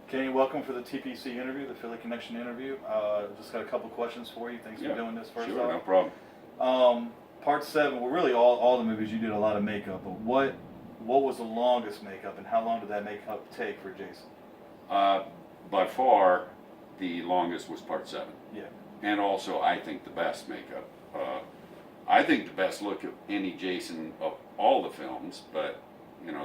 Kane, welcome for the TPC interview, the Philly Connection interview. Just got a couple questions for you. Thanks for doing this first Sure, off. no problem. Part 7, well, really all the movies you did a lot of makeup, but what was the longest makeup and how long did that makeup take for Jason? By far, the longest was part 7. Yeah. And also, I think the best makeup. I think the best look of any Jason of all the films, but,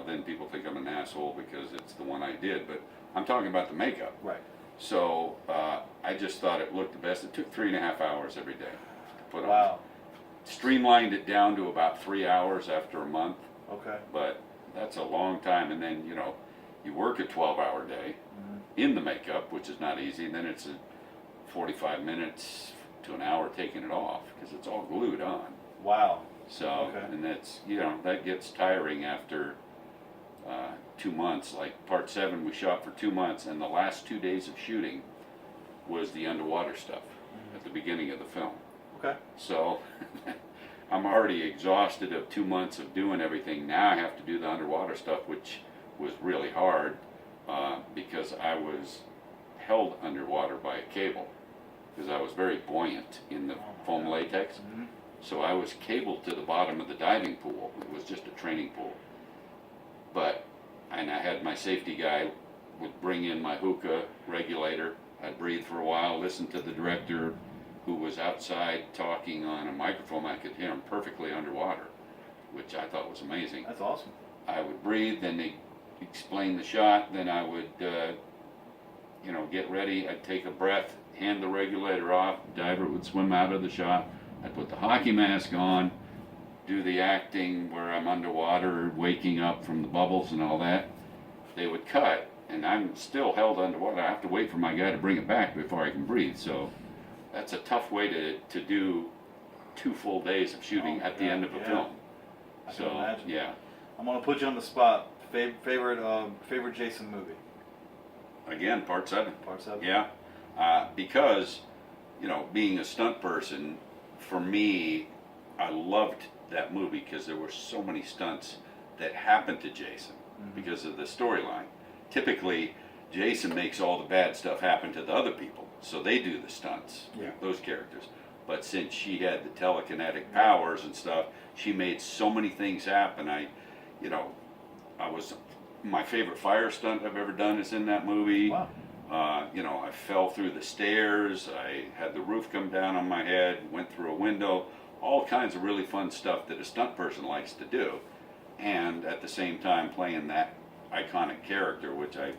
then people think I'm an asshole because it's the one I did, but I'm talking about the makeup. Right. So, I just thought it looked the best. It took 3.5 hours every day to put on. Wow. Streamlined it down to about 3 hours after a month. Okay. But that's a long time, and then, you work a 12-hour day in the makeup, which is not easy, and then it's a 45 minutes to an hour taking it off, because it's all glued on. Wow. So, Okay. and that's, that gets tiring after 2 months. Like part 7, we shot for 2 months, and the last 2 days of shooting was the underwater stuff at the beginning of the film. Okay. So, I'm already exhausted of 2 months of doing everything. Now I have to do the underwater stuff, which was really hard because I was held underwater by a cable because I was very buoyant in the foam latex. Mm-hmm. So I was cabled to the bottom of the diving pool. It was just a training pool. And I had my safety guy would bring in my hookah regulator. I'd breathe for a while, listen to the director who was outside talking on a microphone. I could hear him perfectly underwater, which I thought was amazing. That's awesome. I would breathe, then they explain the shot, then I would, get ready. I'd take a breath, hand the regulator off, diver would swim out of the shot. I'd put the hockey mask on, do the acting where I'm underwater, waking up from the bubbles and all that. They would cut, and I'm still held underwater. I have to wait for my guy to bring it back before I can breathe. So that's a tough way to do 2 full days of shooting at the end of a film. I can imagine. Yeah. I'm gonna put you on the spot. Favorite Jason movie? Again, part 7. Part 7. Yeah. Because, being a stunt person, for me, I loved that movie because there were so many stunts that happened to Jason because of the storyline. Typically, Jason makes all the bad stuff happen to the other people, so they do the stunts, those characters. But since she had the telekinetic powers and stuff, she made so many things happen. My favorite fire stunt I've ever done is in that movie. Wow. I fell through the stairs, I had the roof come down on my head, went through a window, all kinds of really fun stuff that a stunt person likes to do. And at the same time playing that iconic character, which I,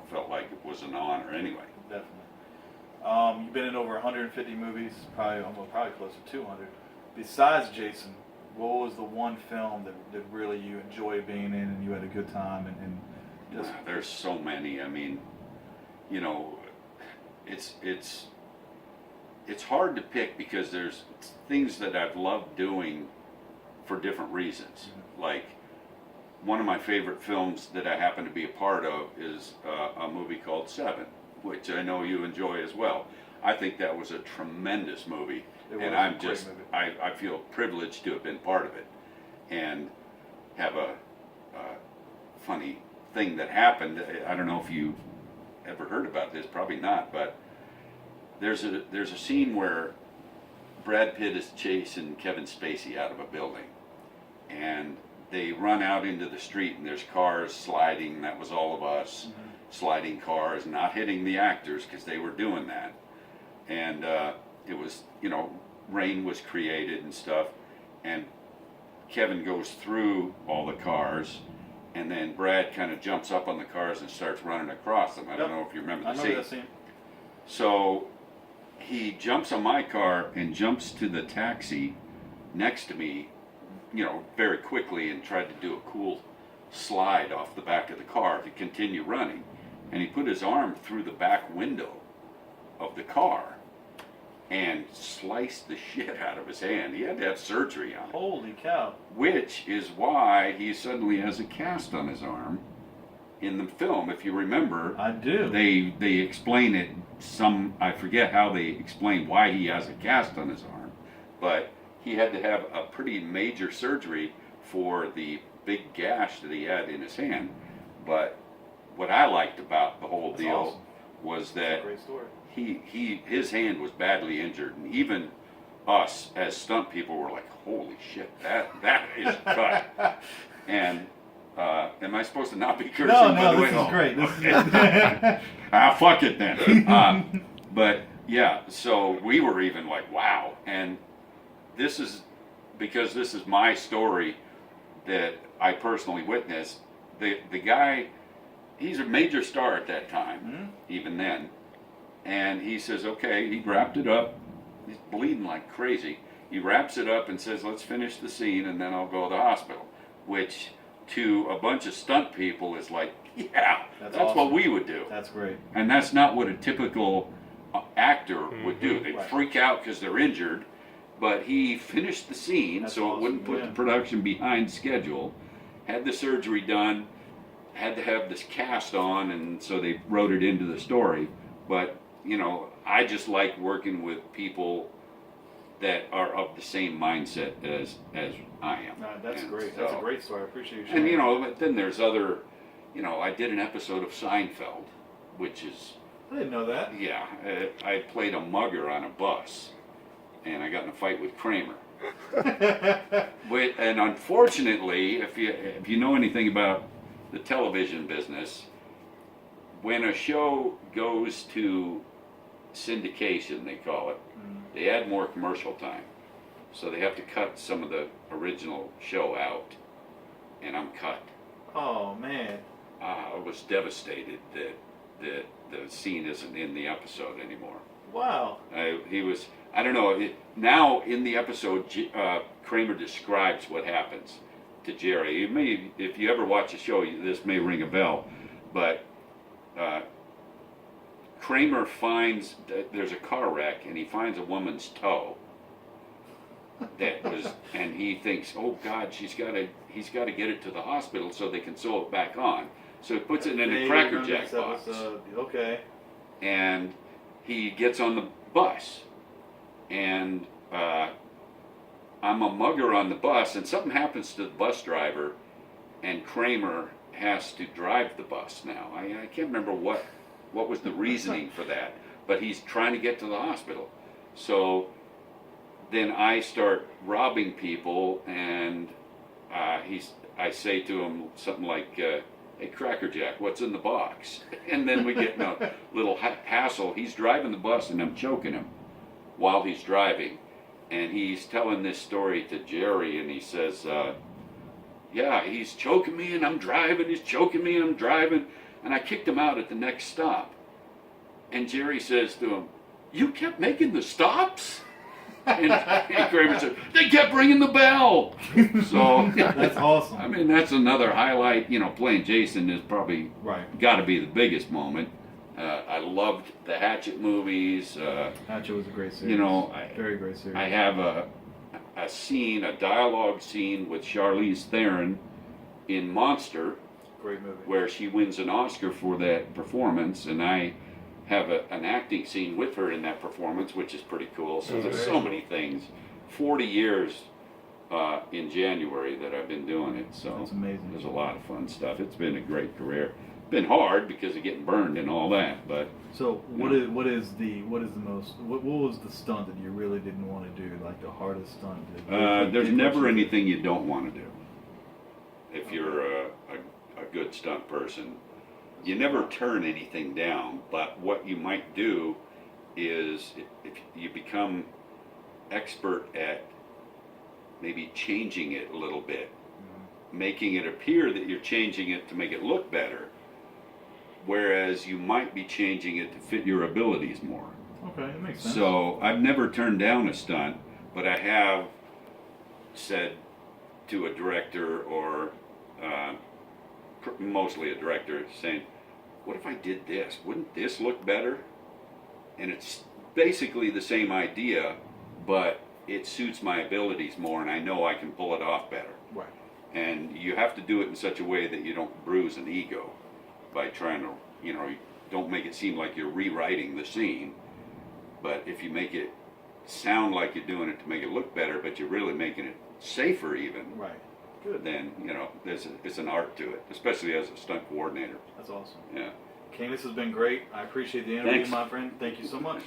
felt like it was an honor anyway. Definitely. You've been in over 150 movies, probably close to 200. Besides Jason, what was the one film that really you enjoyed being in and you had a good time and just... There's so many. I mean, it's hard to pick because there's things that I've loved doing for different reasons. Like, one of my favorite films that I happen to be a part of is a movie called 7, which I know you enjoy as well. I think that was a tremendous movie, and I feel privileged to have been part of it. And have a funny thing that happened. I don't know if you ever heard about this, probably not, but there's a scene where Brad Pitt is chasing Kevin Spacey out of a building, and they run out into the street, and there's cars sliding. That was all of us sliding cars, not hitting the actors because they were doing that. And it was, rain was created and stuff, and Kevin goes through all the cars, and then Brad kind of jumps up on the cars and starts running across them. I don't know if you remember the scene. that scene. So he jumps on my car and jumps to the taxi next to me, very quickly, and tried to do a cool slide off the back of the car to continue running. And he put his arm through the back window of the car and sliced the shit out of his hand. He had to have surgery on it. Holy cow. Which is why he suddenly has a cast on his arm in the film. If you remember, I do. They explain it I forget how they explain why he has a cast on his arm, but he had to have a pretty major surgery for the big gash that he had in his hand. But what I liked about the whole That's deal awesome. was That's a that great story. his hand was badly injured, and even us as stunt people were like, holy shit, that is cut. And am I supposed to not be cursing? No, this is great. This is Fuck it then. But yeah, so we were even like, wow. And this is because this is my story that I personally witnessed. The guy, he's a major star at that time, even then. And he says, okay, he wrapped it up. He's bleeding like crazy. He wraps it up and says, let's finish the scene and then I'll go to the hospital. Which to a bunch of stunt people is like, yeah, that's awesome. what we would do. That's great. And that's not what a typical actor would do. They Right. freak out because they're injured, but he finished the scene That's so awesome, it wouldn't put the production behind schedule, had the surgery done, had to have this cast on, and so they wrote it into the story. But, you know, I just like working with people that are of the same mindset as I am. No, that's And great. so- That's a great story. I appreciate you sharing. And, you know, but then there's other, you know, I did an episode of Seinfeld, which is, I didn't know that. yeah, I played a mugger on a bus, and I got in a fight with Kramer. And unfortunately, if you know anything about the television business, when a show goes to syndication, they call it, they add more commercial time. So they have to cut some of the original show out, and I'm cut. Oh man. I was devastated that the scene isn't in the episode anymore. Wow. He was, I don't know, now in the episode, Kramer describes what happens to Jerry. If you ever watch the show, this may ring a bell, but Kramer finds that there's a car wreck and he finds a woman's toe that was, and he thinks, oh God, he's got to get it to the hospital so they can sew it back on. So he puts it in a Cracker Jack box. Okay. And he gets on the bus, and I'm a mugger on the bus, and something happens to the bus driver, and Kramer has to drive the bus now. I can't remember what was the reasoning for that, but he's trying to get to the hospital. So then I start robbing people, and I say to him something like, hey, Cracker Jack, what's in the box? And then we get in a little hassle. He's driving the bus, and I'm choking him while he's driving. And he's telling this story to Jerry, and he says, yeah, he's choking me, and I'm driving. He's choking me, and I'm driving. And I kicked him out at the next stop. And Jerry says to him, you kept making the stops? And Kramer said, they kept ringing the bell. So That's awesome. I mean, that's another highlight. You know, playing Jason is probably Right. got to be the biggest moment. I loved the Hatchet movies. Hatchet was a great series. You know, very great series. I have a scene, a dialogue scene with Charlize Theron in Monster, Great movie. where she wins an Oscar for that performance, and I have an acting scene with her in that performance, which is pretty cool. So there's so many things. 40 years in January that I've been doing it. So That's amazing. there's a lot of fun stuff. It's been a great career. Been hard because of getting burned and all that, but So what was the stunt that you really didn't want to do, like the hardest stunt? there's never anything you don't want to do. If you're a good stunt person, you never turn anything down. But what you might do is if you become expert at maybe changing it a little bit, making it appear that you're changing it to make it look better, whereas you might be changing it to fit your abilities more. Okay, that makes sense. So I've never turned down a stunt, but I have said to a director or mostly a director saying, what if I did this? Wouldn't this look better? And it's basically the same idea, but it suits my abilities more, and I know I can pull it off better. Right. And you have to do it in such a way that you don't bruise an ego by trying to, you know, don't make it seem like you're rewriting the scene. But if you make it sound like you're doing it to make it look better, but you're really making it safer even, Right. Good. then it's an art to it, especially as a stunt coordinator. That's awesome. Yeah. Kane, this has been great. I appreciate the interview, Thanks. my friend. Thank you so much.